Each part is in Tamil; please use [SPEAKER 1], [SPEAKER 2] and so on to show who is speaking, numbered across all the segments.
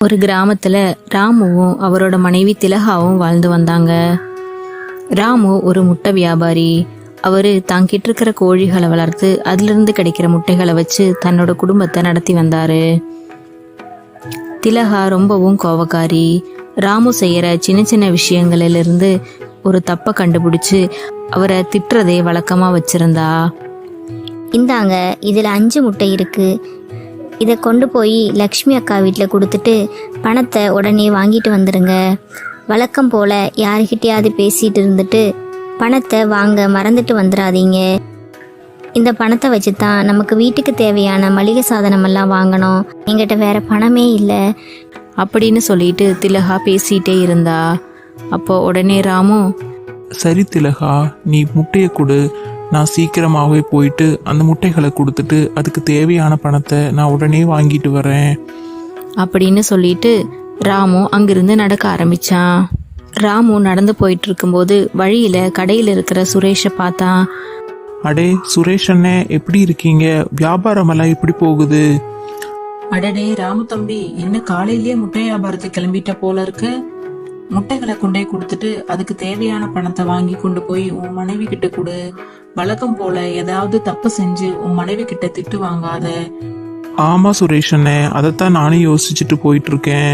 [SPEAKER 1] ஒரு கிராமத்துல ராமுவும் அவரோட மனைவி திலகாவும் வாழ்ந்து வந்தாங்க. ராமு ஒரு முட்டை வியாபாரி. அவரு தாங்கிட்டு இருக்கிற கோழிகளை வளர்த்து அதிலிருந்து கிடைக்கிற முட்டைகளை வச்சு தன்னோட குடும்பத்தை நடத்தி வந்தாரு. திலகா ரொம்பவும் கோவக்காரி. ராமு செய்யற சின்ன சின்ன விஷயங்களிலிருந்து ஒரு தப்பை கண்டுபிடிச்சு அவரை திட்டுறதே வழக்கமா வச்சிருந்தா.
[SPEAKER 2] இந்தாங்க, இதில் 5 முட்டை இருக்கு. இதை கொண்டு போய் லக்ஷ்மி அக்கா வீட்டில் கொடுத்துட்டு பணத்தை உடனே வாங்கிட்டு வந்துடுங்க. வழக்கம் போல் யாருக்கிட்டையாவது பேசிகிட்டு இருந்துட்டு பணத்தை வாங்க மறந்துட்டு வந்துடாதீங்க. இந்த பணத்தை வச்சு தான் நமக்கு வீட்டுக்கு தேவையான மளிகை சாதனமெல்லாம் வாங்கணும். எங்கிட்ட வேற பணமே இல்லை
[SPEAKER 1] அப்படின்னு சொல்லிட்டு திலகா பேசிட்டே இருந்தா. அப்போ உடனே ராமு,
[SPEAKER 3] சரி திலகா, நீ முட்டையை கொடு, நான் சீக்கிரமாகவே போயிட்டு அந்த முட்டைகளை கொடுத்துட்டு அதுக்கு தேவையான பணத்தை நான் உடனே வாங்கிட்டு வரேன்
[SPEAKER 1] அப்படின்னு சொல்லிட்டு ராமு அங்கிருந்து நடக்க ஆரம்பிச்சான். ராமு நடந்து போயிட்டு இருக்கும்போது வழியில கடையில் இருக்கிற சுரேஷை பார்த்தான்.
[SPEAKER 3] அடே சுரேஷ் அண்ணே, எப்படி இருக்கீங்க? வியாபாரம் எல்லாம் எப்படி போகுது?
[SPEAKER 4] அடடே ராமு தம்பி, என்ன காலையிலேயே முட்டை வியாபாரத்துக்கு கிளம்பிட்ட போல இருக்கு. முட்டைகளை கொண்டே கொடுத்துட்டு அதுக்கு தேவையான பணத்தை வாங்கி கொண்டு போய் உன் மனைவி கிட்ட கொடு. வழக்கம் போல ஏதாவது தப்பு செஞ்சு உன் மனைவி கிட்ட திட்டு வாங்காத.
[SPEAKER 3] ஆமா சுரேஷ் அண்ணே, அதைத்தான் நானும் யோசிச்சுட்டு போயிட்டு இருக்கேன்.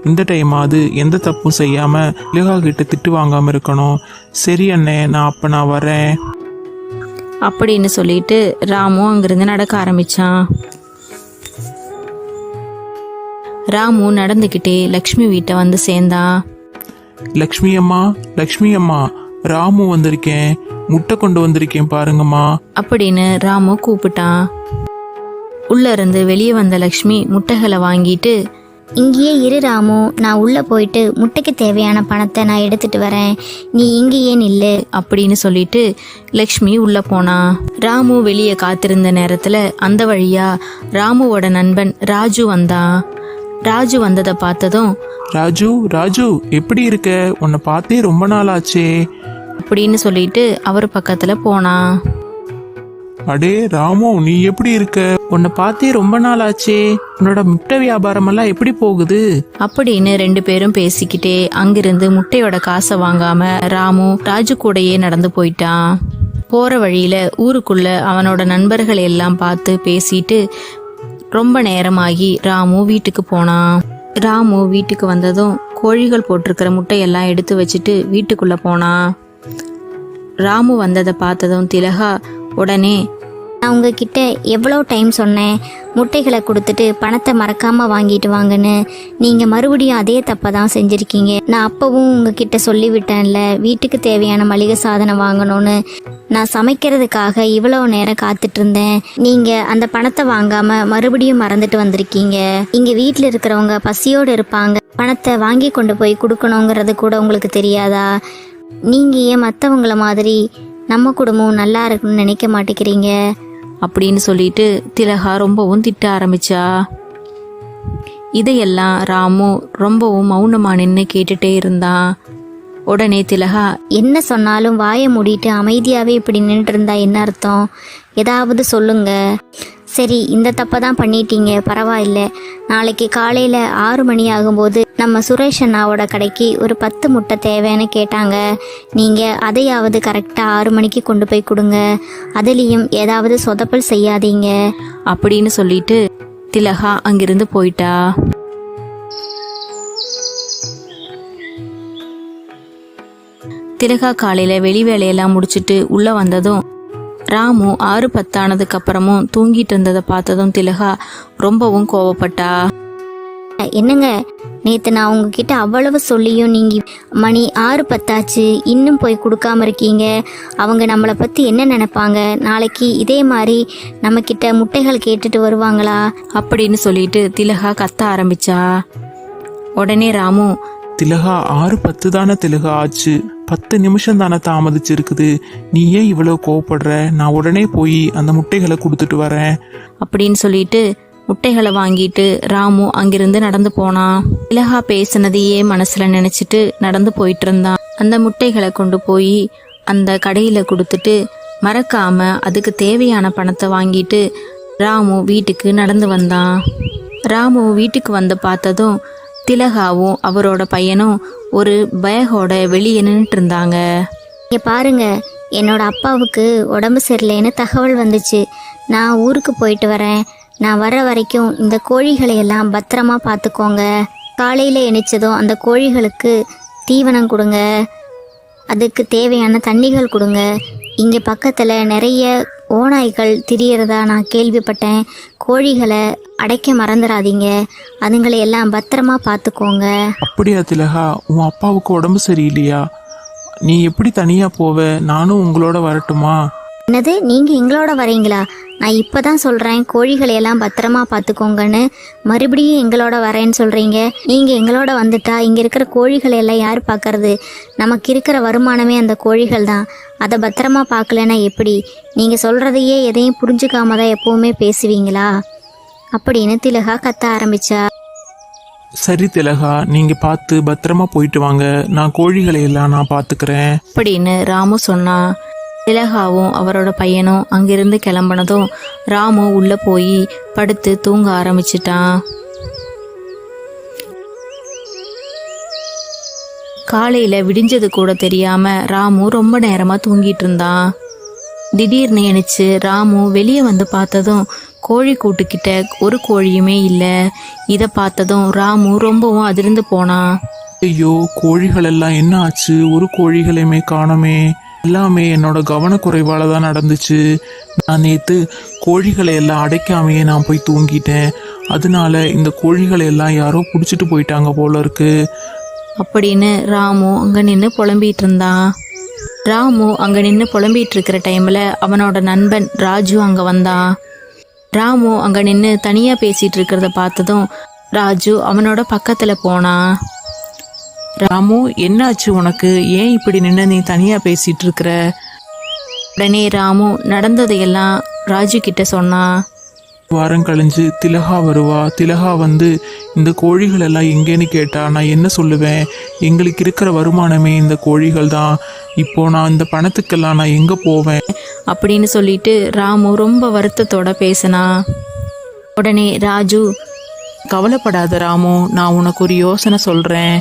[SPEAKER 3] இந்த டைமாவது எந்த தப்பும் செய்யாம திலகா கிட்ட திட்டு வாங்காம இருக்கணும். சரி அண்ணே, நான் வரேன்
[SPEAKER 1] அப்படின்னு சொல்லிட்டு ராமு அங்கிருந்து நடக்க ஆரம்பிச்சான். ராமு நடந்துகிட்டே லக்ஷ்மி வீட்டை வந்து சேர்ந்தான்.
[SPEAKER 3] லக்ஷ்மி அம்மா, ராமு வந்திருக்கேன், முட்டை கொண்டு வந்திருக்கேன் பாருங்கம்மா
[SPEAKER 1] அப்படின்னு ராமு கூப்பிட்டான். உள்ள இருந்து வெளியே வந்த லக்ஷ்மி முட்டைகளை வாங்கிட்டு,
[SPEAKER 2] இங்கேயே இரு ராமு, நான் உள்ளே போயிட்டு முட்டைக்கு தேவையான பணத்தை நான் எடுத்துட்டு வரேன், நீ இங்கேயே நில்லு
[SPEAKER 1] அப்படின்னு சொல்லிட்டு லக்ஷ்மி உள்ள போனா. ராமு வெளியே காத்திருந்த நேரத்துல அந்த வழியா ராமுவோட நண்பன் ராஜு வந்தான். ராஜு வந்ததை பார்த்ததும்,
[SPEAKER 3] ராஜு எப்படி இருக்க? உன்னை பார்த்தே ரொம்ப நாள் ஆச்சே
[SPEAKER 1] அப்படின்னு சொல்லிட்டு அவர் பக்கத்துல போனான்.
[SPEAKER 3] அடே ராமு, நீ எப்படி இருக்க? உன்னை பார்த்தே ரொம்ப நாள் ஆச்சே. உன்னோட முட்டை வியாபாரம் எல்லாம் எப்படி போகுது?
[SPEAKER 1] அப்படின்னு 2 பேரும் பேசிக்கிட்டே அங்கிருந்து முட்டையோட காசை வாங்காம ராமு ராஜு கூடயே நடந்து போயிட்டான். போற வழியில ஊருக்குள்ள அவனோட நண்பர்கள் எல்லாம் பார்த்து பேசிட்டு ரொம்ப நேரமாகி ராமு வீட்டுக்கு போனான். ராமு வீட்டுக்கு வந்ததும் கோழிகள் போட்டிருக்கிற முட்டையெல்லாம் எடுத்து வச்சுட்டு வீட்டுக்குள்ள போனான். ராமு வந்ததை பார்த்ததும் திலகா உடனே,
[SPEAKER 2] நான் உங்ககிட்ட எவ்வளோ டைம் சொன்னேன் முட்டைகளை கொடுத்துட்டு பணத்தை மறக்காம வாங்கிட்டு வாங்கன்னு. நீங்க மறுபடியும் அதே தப்பை தான் செஞ்சிருக்கீங்க. நான் அப்பவும் உங்ககிட்ட சொல்லிவிட்டேன்ல, வீட்டுக்கு தேவையான மளிகை சாதனம் வாங்கணும்னு. நான் சமைக்கிறதுக்காக இவ்வளோ நேரம் காத்துட்டு இருந்தேன். நீங்க அந்த பணத்தை வாங்காம மறுபடியும் மறந்துட்டு வந்திருக்கீங்க. இங்க வீட்டில் இருக்கிறவங்க பசியோடு இருப்பாங்க. பணத்தை வாங்கி கொண்டு போய் கொடுக்கணுங்கிறது கூட உங்களுக்கு தெரியாதா? நீங்க ஏன் மற்றவங்கள மாதிரி நம்ம குடும்பம் நல்லா இருக்குன்னு நினைக்க மாட்டேங்கிறீங்க
[SPEAKER 1] அப்படின்னு சொல்லிட்டு திலகா ரொம்பவும் திட்ட ஆரம்பிச்சா. இதையெல்லாம் ராமு ரொம்பவும் மௌனமா நின்று கேட்டுட்டே இருந்தான். உடனே திலகா,
[SPEAKER 2] என்ன சொன்னாலும் வாயை மூடிட்டு அமைதியாவே இப்படி நின்று இருந்தா என்ன அர்த்தம்? ஏதாவது சொல்லுங்க. சரி, இந்த தப்பை தான் பண்ணிட்டீங்க, பரவாயில்ல. நாளைக்கு காலையில 6 மணி ஆகும்போது நம்ம சுரேஷ் அண்ணாவோட கடைக்கு ஒரு 10 முட்டை தேவைன்னு கேட்டாங்க. நீங்க அதையாவது கரெக்டா 6 மணிக்கு கொண்டு போய் கொடுங்க. அதுலயும் ஏதாவது சொதப்பல் செய்யாதீங்க
[SPEAKER 1] அப்படின்னு சொல்லிட்டு திலகா அங்கிருந்து போயிட்டா. திலகா காலையில வெளி வேலையெல்லாம் முடிச்சுட்டு உள்ள வந்ததும் ராமு 6:10 ஆனதுக்கு அப்புறமும் தூங்கிட்டு இருந்ததை பார்த்ததும் திலகா ரொம்பவும் கோவப்பட்டா.
[SPEAKER 2] என்னங்க, நேத்து நான் உங்ககிட்ட அவ்வளவு சொல்லியும் நீங்க மணி 6:10 ஆச்சு, இன்னும் போய் கொடுக்காம இருக்கீங்க. அவங்க நம்மளை பத்தி என்ன நினைப்பாங்க? நாளைக்கு இதே மாதிரி நம்ம கிட்ட முட்டைகள் கேட்டுட்டு வருவாங்களா
[SPEAKER 1] அப்படின்னு சொல்லிட்டு திலகா கத்த ஆரம்பிச்சா. உடனே ராமு,
[SPEAKER 3] திலகா 6:10 தானே திலகா ஆச்சு, 10 நிமிஷம் தானே தாமதிச்சு இருக்குது. நீ ஏன் இவ்வளவு கோவப்படுற? நான் உடனே போய் அந்த முட்டைகளை கொடுத்துட்டு வரேன்
[SPEAKER 1] அப்படின்னு சொல்லிட்டு முட்டைகளை வாங்கிட்டு ராமு அங்கிருந்து நடந்து போனான். திலகா பேசினதையே மனசுல நினைச்சிட்டு நடந்து போயிட்டு இருந்தான். அந்த முட்டைகளை கொண்டு போய் அந்த கடையில கொடுத்துட்டு மறக்காம அதுக்கு தேவையான பணத்தை வாங்கிட்டு ராமு வீட்டுக்கு நடந்து வந்தான். ராமு வீட்டுக்கு வந்து பார்த்ததும் திலகாவும் அவரோட பையனும் ஒரு பேகோட வெளியே நின்றுட்டு இருந்தாங்க.
[SPEAKER 2] இங்கே பாருங்க, என்னோட அப்பாவுக்கு உடம்பு சரியில்லைன்னு தகவல் வந்துச்சு. நான் ஊருக்கு போயிட்டு வரேன். நான் வர வரைக்கும் இந்த கோழிகளை எல்லாம் பத்திரமா பார்த்துக்கோங்க. காலையில் எணிச்சதும் அந்த கோழிகளுக்கு தீவனம் கொடுங்க, அதுக்கு தேவையான தண்ணிகள் கொடுங்க. இங்கே பக்கத்தில் நிறைய ஓநாய்கள் திரியறதா நான் கேள்விப்பட்டேன். கோழிகளை அடைக்க மறந்துடாதீங்க, அதுங்களை எல்லாம் பத்திரமா பார்த்துக்கோங்க.
[SPEAKER 3] அப்படியா திலகா, உன் அப்பாவுக்கு உடம்பு சரியில்லையா? நீ எப்படி தனியா போவ? நானும் உங்களோட வரட்டுமா?
[SPEAKER 2] என்னது, நீங்கள் எங்களோட வரீங்களா? நான் இப்போ தான் சொல்கிறேன் கோழிகளை எல்லாம் பத்திரமா பார்த்துக்கோங்கன்னு, மறுபடியும் எங்களோட வரேன்னு சொல்கிறீங்க. நீங்கள் எங்களோட வந்துட்டா இங்கே இருக்கிற கோழிகளை எல்லாம் யார் பார்க்கறது? நமக்கு இருக்கிற வருமானமே அந்த கோழிகள் தான். அதை பத்திரமா பார்க்கலன்னா எப்படி? நீங்கள் சொல்கிறதையே எதையும் புரிஞ்சுக்காம தான் எப்போவுமே பேசுவீங்களா? அப்படின்னு திலகா கத்த ஆரம்பிச்சா.
[SPEAKER 3] சரி திலகா, நீங்க பார்த்து பத்திரமா போயிட்டு வாங்க. நான் கோழிகளை எல்லாம் நான் பார்த்துக்கிறேன்
[SPEAKER 1] அப்படின்னு ராமு சொன்னான். திலகாவும் அவரோட பையனும் அங்கிருந்து கிளம்பினதும் ராமு உள்ள போய் படுத்து தூங்க ஆரம்பிச்சிட்டான். காலையில விடிஞ்சது கூட தெரியாம ராமு ரொம்ப நேரமா தூங்கிட்டு இருந்தான். திடீர்னு நினைச்சு ராமு வெளியே வந்து பார்த்ததும் கோழி கூட்டுக்கிட்ட ஒரு கோழியுமே இல்லை. இதை பார்த்ததும் ராமு ரொம்பவும் அதிர்ந்து போனான்.
[SPEAKER 3] ஐயோ, கோழிகள் எல்லாம் என்ன ஆச்சு? ஒரு கோழிகளையுமே காணோமே. எல்லாமே என்னோட கவனக்குறைவால தான் நடந்துச்சு. நான் நேத்து கோழிகளை எல்லாம் அடைக்காமையே நான் போய் தூங்கிட்டேன். அதனால இந்த கோழிகளை எல்லாம் யாரோ பிடிச்சிட்டு போயிட்டாங்க போல இருக்கு
[SPEAKER 1] அப்படின்னு ராமு அங்க நின்று புலம்பிட்டு இருந்தான். ராமு அங்க நின்று புலம்பிட்டு இருக்கிற டைம்ல அவனோட நண்பன் ராஜு அங்க வந்தான். ராமு அங்க நின்று தனியா பேசிட்டு இருக்கிறத பார்த்ததும் ராஜு அவனோட பக்கத்துல போனான்.
[SPEAKER 4] ராமு, என்னாச்சு உனக்கு? ஏன் இப்படி நின்று நீ தனியா பேசிட்டு இருக்கிற?
[SPEAKER 1] உடனே ராமு நடந்ததையெல்லாம் ராஜு கிட்ட சொன்னான்.
[SPEAKER 3] வாரம் கழிஞ்சு திலகா வருவா. திலகா வந்து இந்த கோழிகள் எல்லாம் எங்கேன்னு கேட்டா நான் என்ன சொல்லுவேன்? எங்களுக்கு இருக்கிற வருமானமே இந்த கோழிகள் தான். இப்போ நான் இந்த பணத்துக்கெல்லாம் நான் எங்க போவேன்?
[SPEAKER 1] அப்படின்னு சொல்லிட்டு ராமு ரொம்ப வருத்தத்தோட பேசினான். உடனே ராஜு,
[SPEAKER 4] கவலைப்படாத ராமு, நான் உனக்கு ஒரு யோசனை சொல்றேன்.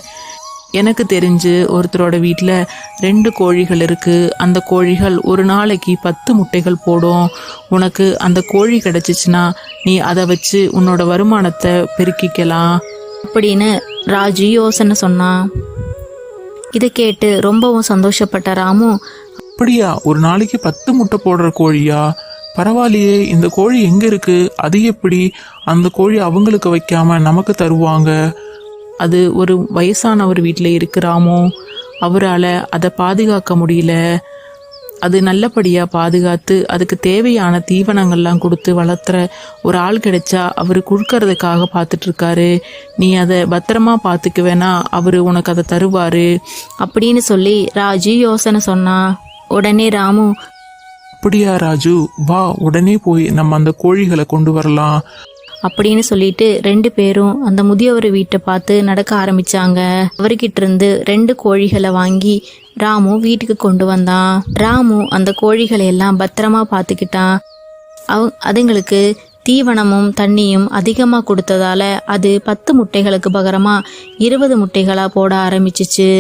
[SPEAKER 4] எனக்கு தெரிஞ்சு ஒருத்தரோட வீட்டில் 2 கோழிகள் இருக்கு. அந்த கோழிகள் ஒரு நாளைக்கு 10 முட்டைகள் போடும். உனக்கு அந்த கோழி கிடைச்சிச்சுன்னா நீ அதை வச்சு உன்னோட வருமானத்தை பெருக்கிக்கலாம்
[SPEAKER 1] அப்படின்னு ராஜு யோசனை சொன்னான். இதை கேட்டு ரொம்பவும் சந்தோஷப்பட்ட ராமு,
[SPEAKER 3] அப்படியா? ஒரு நாளைக்கு 10 முட்டை போடுற கோழியா? பரவாயில்லையே. இந்த கோழி எங்க இருக்கு? அது எப்படி அந்த கோழி அவங்களுக்கு வைக்காம நமக்கு தருவாங்க?
[SPEAKER 4] அது ஒரு வயசானவர் வீட்டில் இருக்கிறாமோ, அவரால் அதை பாதுகாக்க முடியல. அது நல்லபடியாக பாதுகாத்து அதுக்கு தேவையான தீவனங்கள்லாம் கொடுத்து வளர்த்துற ஒரு ஆள் கிடைச்சா அவர் கொடுக்கறதுக்காக பார்த்துட்ருக்காரு. நீ அதை பத்திரமா பார்த்துக்குவேனா அவர் உனக்கு அதை தருவார்
[SPEAKER 1] அப்படின்னு சொல்லி ராஜு யோசனை சொன்னான். உடனே ராமு,
[SPEAKER 3] அப்படியா ராஜு, வா உடனே போய் நம்ம அந்த கோழிகளை கொண்டு வரலாம்
[SPEAKER 1] அப்படின்னு சொல்லிட்டு 2 பேரும் அந்த முதியவர் வீட்டை பார்த்து நடக்க ஆரம்பிச்சாங்க. அவர்கிட்ட இருந்து 2 கோழிகளை வாங்கி ராமு வீட்டுக்கு கொண்டு வந்தான். ராமு அந்த கோழிகளை எல்லாம் பத்திரமா பார்த்துக்கிட்டான். அதுங்களுக்கு தீவனமும் தண்ணியும் அதிகமாக கொடுத்ததால அது 10 முட்டைகளுக்கு பகரமா 20 முட்டைகளா போட ஆரம்பிச்சிச்சு.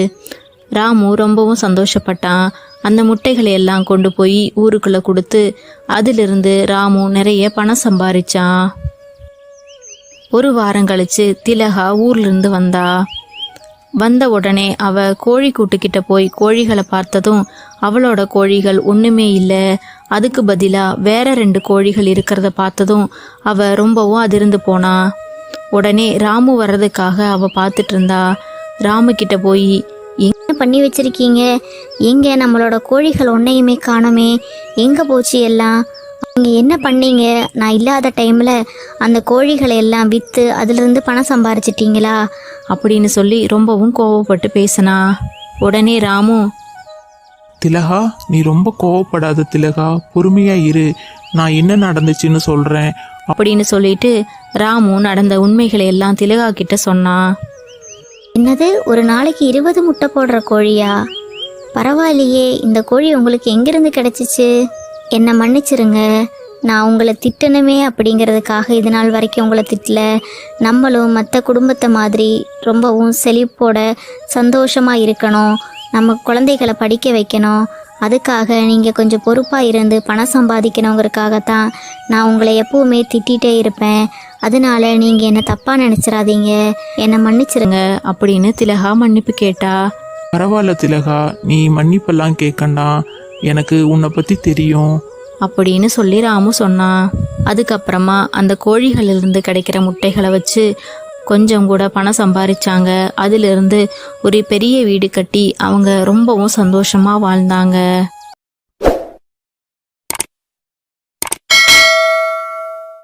[SPEAKER 1] ராமு ரொம்பவும் சந்தோஷப்பட்டான். அந்த முட்டைகளை எல்லாம் கொண்டு போய் ஊருக்குள்ள கொடுத்து அதிலிருந்து ராமு நிறைய பணம் சம்பாதிச்சான். ஒரு வாரம் கழிச்சு திலகா ஊர்ல இருந்து வந்த உடனே அவ கோழி கூட்டுக்கிட்ட போய் கோழிகளை பார்த்ததும் அவளோட கோழிகள் ஒண்ணுமே இல்லை. அதுக்கு பதிலா வேற 2 கோழிகள் இருக்கிறத பார்த்ததும் அவ ரொம்பவும் அதிர்ந்து போனா. உடனே ராமு வர்றதுக்காக அவ பார்த்துட்டு இருந்தா. ராமு கிட்ட போய்,
[SPEAKER 2] என்ன பண்ணி வச்சிருக்கீங்க? எங்க நம்மளோட கோழிகள் ஒன்றையுமே காணோமே, எங்க போச்சு எல்லாம்? நீங்கள் என்ன பண்ணீங்க? நான் இல்லாத டைமில் அந்த கோழிகளை எல்லாம் விற்று அதிலிருந்து பணம் சம்பாரிச்சிட்டிங்களா?
[SPEAKER 1] அப்படின்னு சொல்லி ரொம்பவும் கோவப்பட்டு பேசினா. உடனே ராமு,
[SPEAKER 3] திலகா, நீ ரொம்ப கோவப்படாத திலகா, பொறுமையா இரு. நான் என்ன நடந்துச்சுன்னு சொல்றேன்
[SPEAKER 1] அப்படின்னு சொல்லிட்டு ராமு நடந்த உண்மைகளை எல்லாம் திலகா கிட்ட சொன்னான்.
[SPEAKER 2] என்னது, ஒரு நாளைக்கு 20 முட்டை போடுற கோழியா? பரவாயில்லையே, இந்த கோழி உங்களுக்கு எங்கிருந்து கிடைச்சிச்சு? என்னை மன்னிச்சிருங்க, நான் உங்களை திட்டணுமே அப்படிங்கிறதுக்காக இது நாள் வரைக்கும் உங்களை திட்டல. நம்மளும் மற்ற குடும்பத்தை மாதிரி ரொம்பவும் செழிப்போட சந்தோஷமாக இருக்கணும், நம்ம குழந்தைகளை படிக்க வைக்கணும், அதுக்காக நீங்கள் கொஞ்சம் பொறுப்பாக இருந்து பணம் சம்பாதிக்கணுங்கிறதுக்காகத்தான் நான் உங்களை எப்பவுமே திட்டிகிட்டே இருப்பேன். அதனால நீங்கள் என்னை தப்பாக நினச்சிடாதீங்க, என்னை மன்னிச்சிருங்க
[SPEAKER 1] அப்படின்னு திலகா மன்னிப்பு கேட்டா.
[SPEAKER 3] பரவாயில்ல திலகா, நீ மன்னிப்பெல்லாம் கேட்கண்டா, எனக்கு உன்னை பற்றி தெரியும்
[SPEAKER 1] அப்படின்னு சொல்லி ராமு சொன்னான். அதுக்கப்புறமா அந்த கோழிகளிலிருந்து கிடைக்கிற முட்டைகளை வச்சு கொஞ்சம் கூட பணம் சம்பாதிச்சாங்க. அதிலிருந்து ஒரு பெரிய வீடு கட்டி அவங்க ரொம்பவும் சந்தோஷமா வாழ்ந்தாங்க.